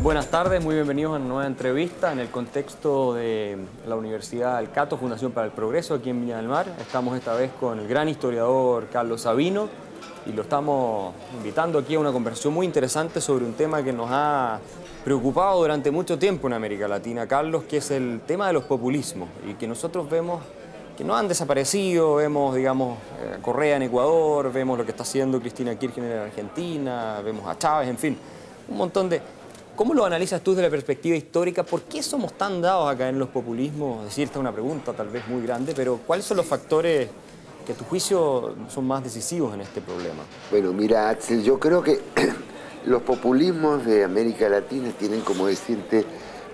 Buenas tardes, muy bienvenidos a una nueva entrevista en el contexto de la Universidad Alcato, Fundación para el Progreso, aquí en Viña del Mar. Estamos esta vez con el gran historiador Carlos Sabino y lo estamos invitando aquí a una conversación muy interesante sobre un tema que nos ha preocupado durante mucho tiempo en América Latina, Carlos, que es el tema de los populismos y que nosotros vemos que no han desaparecido. Vemos, digamos, a Correa en Ecuador, vemos lo que está haciendo Cristina Kirchner en Argentina, vemos a Chávez, en fin, un montón de... ¿Cómo lo analizas tú desde la perspectiva histórica? ¿Por qué somos tan dados a caer en los populismos? Es decir, esta es una pregunta tal vez muy grande, pero ¿cuáles son los factores que a tu juicio son más decisivos en este problema? Bueno, mira, Axel, yo creo que los populismos de América Latina tienen, como decirte,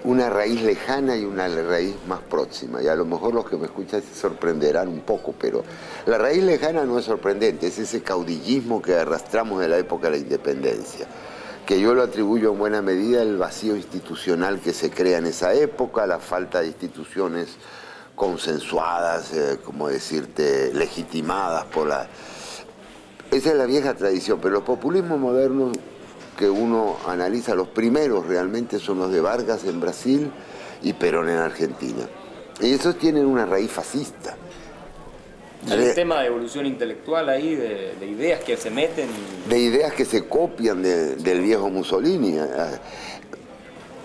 una raíz lejana y una raíz más próxima. Y a lo mejor los que me escuchan se sorprenderán un poco, pero la raíz lejana no es sorprendente, es ese caudillismo que arrastramos de la época de la independencia, que yo lo atribuyo en buena medida al vacío institucional que se crea en esa época, la falta de instituciones consensuadas, como decirte, legitimadas por la... Esa es la vieja tradición, pero los populismos modernos que uno analiza, los primeros realmente son los de Vargas en Brasil y Perón en Argentina. Y esos tienen una raíz fascista. Hay un tema de evolución intelectual ahí, de ideas que se meten. De ideas que se copian del viejo Mussolini.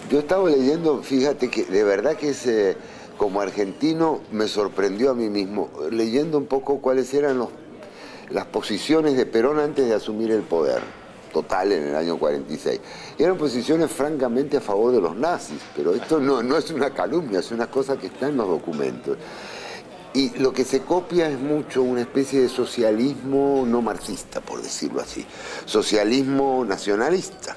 Yo estaba leyendo, fíjate que de verdad que como argentino me sorprendió a mí mismo, leyendo un poco cuáles eran las posiciones de Perón antes de asumir el poder total en el año 46. Y eran posiciones francamente a favor de los nazis, pero esto no es una calumnia, es una cosa que está en los documentos. Y lo que se copia es mucho una especie de socialismo no marxista, por decirlo así, socialismo nacionalista,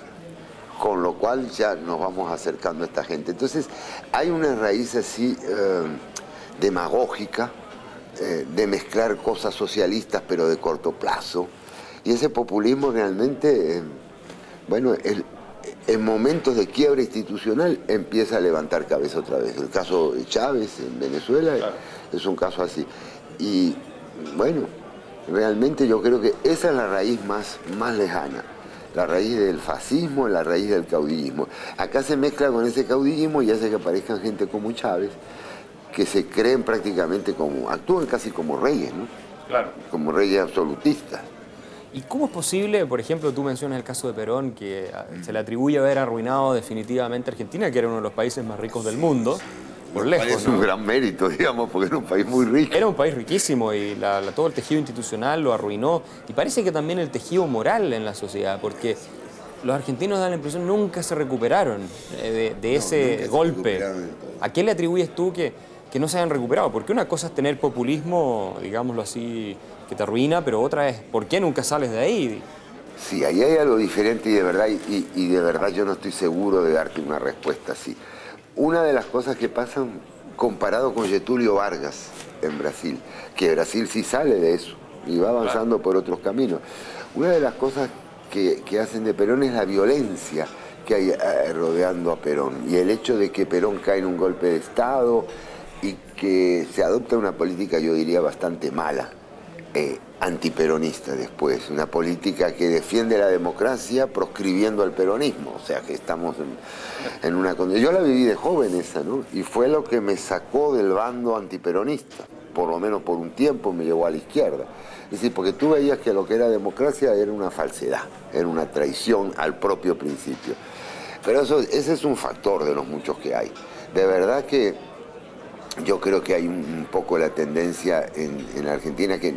con lo cual ya nos vamos acercando a esta gente. Entonces hay una raíz así demagógica, de mezclar cosas socialistas pero de corto plazo, y ese populismo realmente, bueno, en momentos de quiebra institucional empieza a levantar cabeza otra vez. El caso de Chávez en Venezuela, claro, es un caso así. Y bueno, realmente yo creo que esa es la raíz más lejana, la raíz del fascismo, la raíz del caudillismo. Acá se mezcla con ese caudillismo y hace que aparezcan gente como Chávez, que se creen prácticamente como, actúan casi como reyes, ¿no? Claro. Como reyes absolutistas. ¿Y cómo es posible, por ejemplo, tú mencionas el caso de Perón, que se le atribuye haber arruinado definitivamente a Argentina, que era uno de los países más ricos del mundo, por lejos, es un gran mérito, digamos, porque era un país muy rico. Era un país riquísimo y todo el tejido institucional lo arruinó. Y parece que también el tejido moral en la sociedad, porque los argentinos dan la impresión nunca se recuperaron de ese golpe. ¿A qué le atribuyes tú que no se hayan recuperado? Porque una cosa es tener populismo, digámoslo así, que te arruina, pero otra es, ¿por qué nunca sales de ahí? Sí, ahí hay algo diferente y de verdad yo no estoy seguro de darte una respuesta así. Una de las cosas que pasan comparado con Getúlio Vargas en Brasil, que Brasil sí sale de eso y va avanzando por otros caminos. Una de las cosas que hacen de Perón es la violencia que hay rodeando a Perón y el hecho de que Perón cae en un golpe de Estado y que se adopta una política, yo diría, bastante mala, antiperonista después, una política que defiende la democracia proscribiendo al peronismo, o sea que estamos en una condición. Yo la viví de joven esa, ¿no? Y fue lo que me sacó del bando antiperonista, por lo menos por un tiempo me llevó a la izquierda. Es decir, porque tú veías que lo que era democracia era una falsedad, era una traición al propio principio. Pero ese es un factor de los muchos que hay. De verdad que yo creo que hay un poco la tendencia en la Argentina que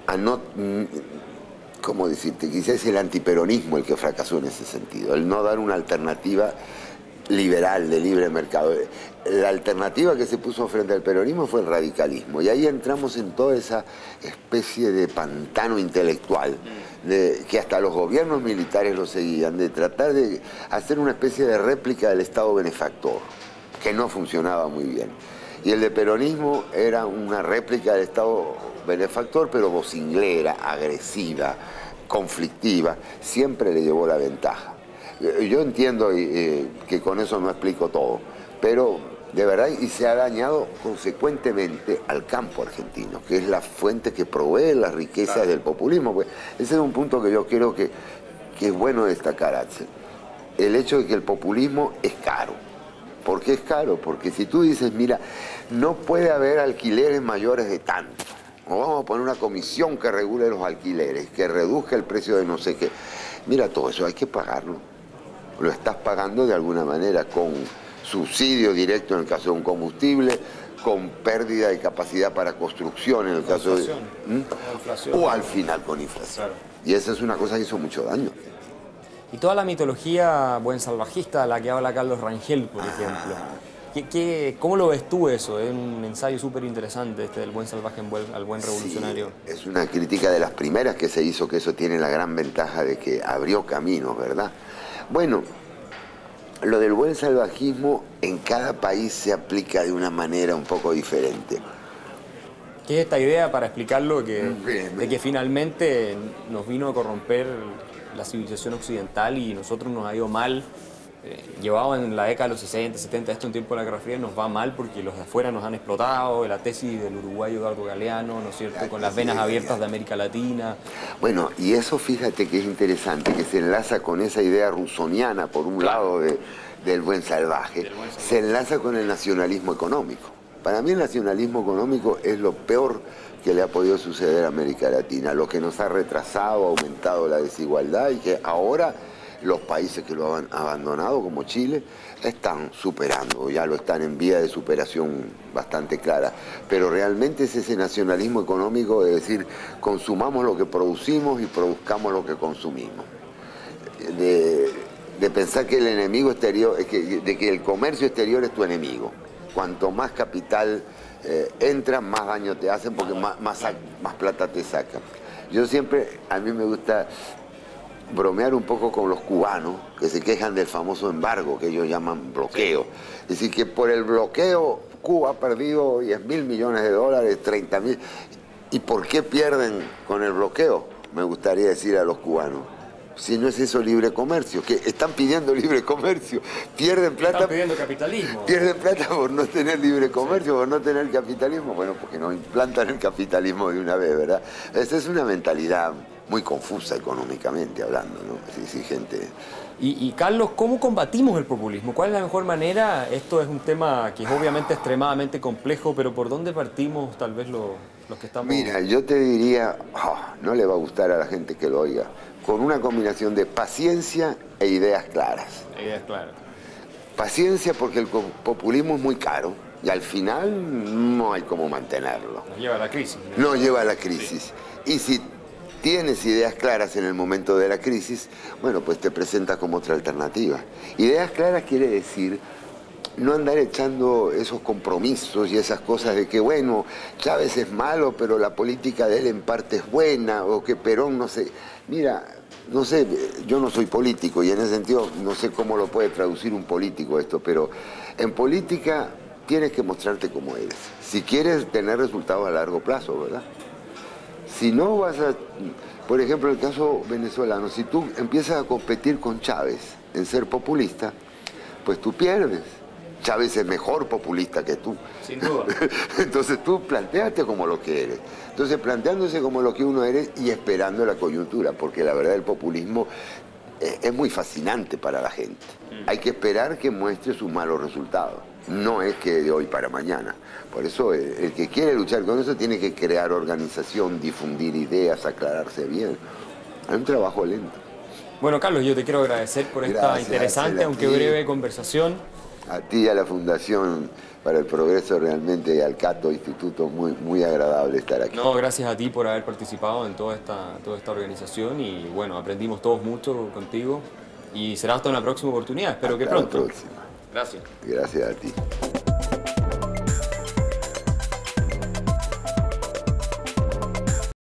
a no, ¿cómo decirte? Quizás es el antiperonismo el que fracasó en ese sentido, el no dar una alternativa liberal, de libre mercado. La alternativa que se puso frente al peronismo fue el radicalismo, y ahí entramos en toda esa especie de pantano intelectual, que hasta los gobiernos militares lo seguían, de tratar de hacer una especie de réplica del Estado benefactor, que no funcionaba muy bien. Y el de peronismo era una réplica del Estado benefactor, pero vocinglera, agresiva, conflictiva, siempre le llevó la ventaja. Yo entiendo que con eso no explico todo, pero de verdad, y se ha dañado consecuentemente al campo argentino, que es la fuente que provee las riquezas del populismo. Pues ese es un punto que yo quiero que es bueno destacar, Axel. el hecho de que el populismo es caro. ¿Por qué es caro? Porque si tú dices, mira, no puede haber alquileres mayores de tanto, o vamos a poner una comisión que regule los alquileres, que reduzca el precio de no sé qué. Mira, todo eso hay que pagarlo. Lo estás pagando de alguna manera con subsidio directo en el caso de un combustible, con pérdida de capacidad para construcción en el caso de... O al final con inflación. Claro. Y esa es una cosa que hizo mucho daño. Y toda la mitología buen salvajista, la que habla Carlos Rangel, por ejemplo. ¿Cómo lo ves tú eso? Es un ensayo súper interesante del buen salvaje al buen revolucionario. Sí, es una crítica de las primeras que se hizo, que eso tiene la gran ventaja de que abrió caminos, ¿verdad? Bueno, lo del buen salvajismo en cada país se aplica de una manera un poco diferente. ¿Qué es esta idea, para explicarlo, de que finalmente nos vino a corromper la civilización occidental y nosotros nos ha ido mal? Llevado en la década de los 60, 70, esto en tiempo de la Guerra Fría nos va mal porque los de afuera nos han explotado, la tesis del uruguayo Eduardo Galeano, ¿no es cierto?, con las venas abiertas de América Latina. Bueno, y eso fíjate que es interesante, que se enlaza con esa idea rusoniana, por un lado, del buen salvaje, se enlaza con el nacionalismo económico. Para mí el nacionalismo económico es lo peor que le ha podido suceder a América Latina, lo que nos ha retrasado, aumentado la desigualdad y que ahora los países que lo han abandonado, como Chile, están superando, ya lo están en vía de superación bastante clara. Pero realmente es ese nacionalismo económico de decir, consumamos lo que producimos y produzcamos lo que consumimos. De pensar que el enemigo exterior, de que el comercio exterior es tu enemigo. Cuanto más capital entra, más daño te hacen porque más plata te sacan. Yo siempre, a mí me gusta bromear un poco con los cubanos que se quejan del famoso embargo que ellos llaman bloqueo. Es decir, que por el bloqueo Cuba ha perdido 10.000 millones de dólares, 30.000. ¿Y por qué pierden con el bloqueo? Me gustaría decir a los cubanos. Si no es eso libre comercio, que están pidiendo libre comercio, pierden plata. Están pidiendo capitalismo. Pierden plata por no tener libre comercio, por no tener capitalismo. Bueno, porque no implantan el capitalismo de una vez, ¿verdad? Esa es una mentalidad muy confusa económicamente hablando, ¿no? Sí, gente. Y Carlos, ¿cómo combatimos el populismo? ¿Cuál es la mejor manera? Esto es un tema que es obviamente extremadamente complejo, pero ¿por dónde partimos tal vez los que estamos...? Mira, yo te diría, no le va a gustar a la gente que lo oiga, con una combinación de paciencia e ideas claras. Ideas claras. Paciencia porque el populismo es muy caro y al final no hay cómo mantenerlo. Nos lleva a la crisis. Nos lleva a la crisis. Sí. Y si tienes ideas claras en el momento de la crisis, bueno, pues te presentas como otra alternativa. Ideas claras quiere decir no andar echando esos compromisos y esas cosas de que, bueno, Chávez es malo, pero la política de él en parte es buena, o que Perón, no sé. Mira, no sé, yo no soy político y en ese sentido no sé cómo lo puede traducir un político esto, pero en política tienes que mostrarte como eres, si quieres tener resultados a largo plazo, ¿verdad? Si no vas a, por ejemplo, el caso venezolano, si tú empiezas a competir con Chávez en ser populista, pues tú pierdes. Chávez es mejor populista que tú. Sin duda. Entonces tú plantéate como lo que eres. Entonces planteándose como lo que uno eres y esperando la coyuntura, porque la verdad el populismo es muy fascinante para la gente. Hay que esperar que muestre sus malos resultados. No es que de hoy para mañana. Por eso el que quiere luchar con eso tiene que crear organización, difundir ideas, aclararse bien. Hay un trabajo lento. Bueno, Carlos, yo te quiero agradecer por esta interesante, aunque breve, conversación. A ti y a la Fundación para el Progreso realmente, y al Cato Instituto, muy agradable estar aquí. No, gracias a ti por haber participado en toda esta organización y bueno, aprendimos todos mucho contigo y será hasta una próxima oportunidad, espero que pronto. Hasta la próxima. Gracias. Gracias a ti.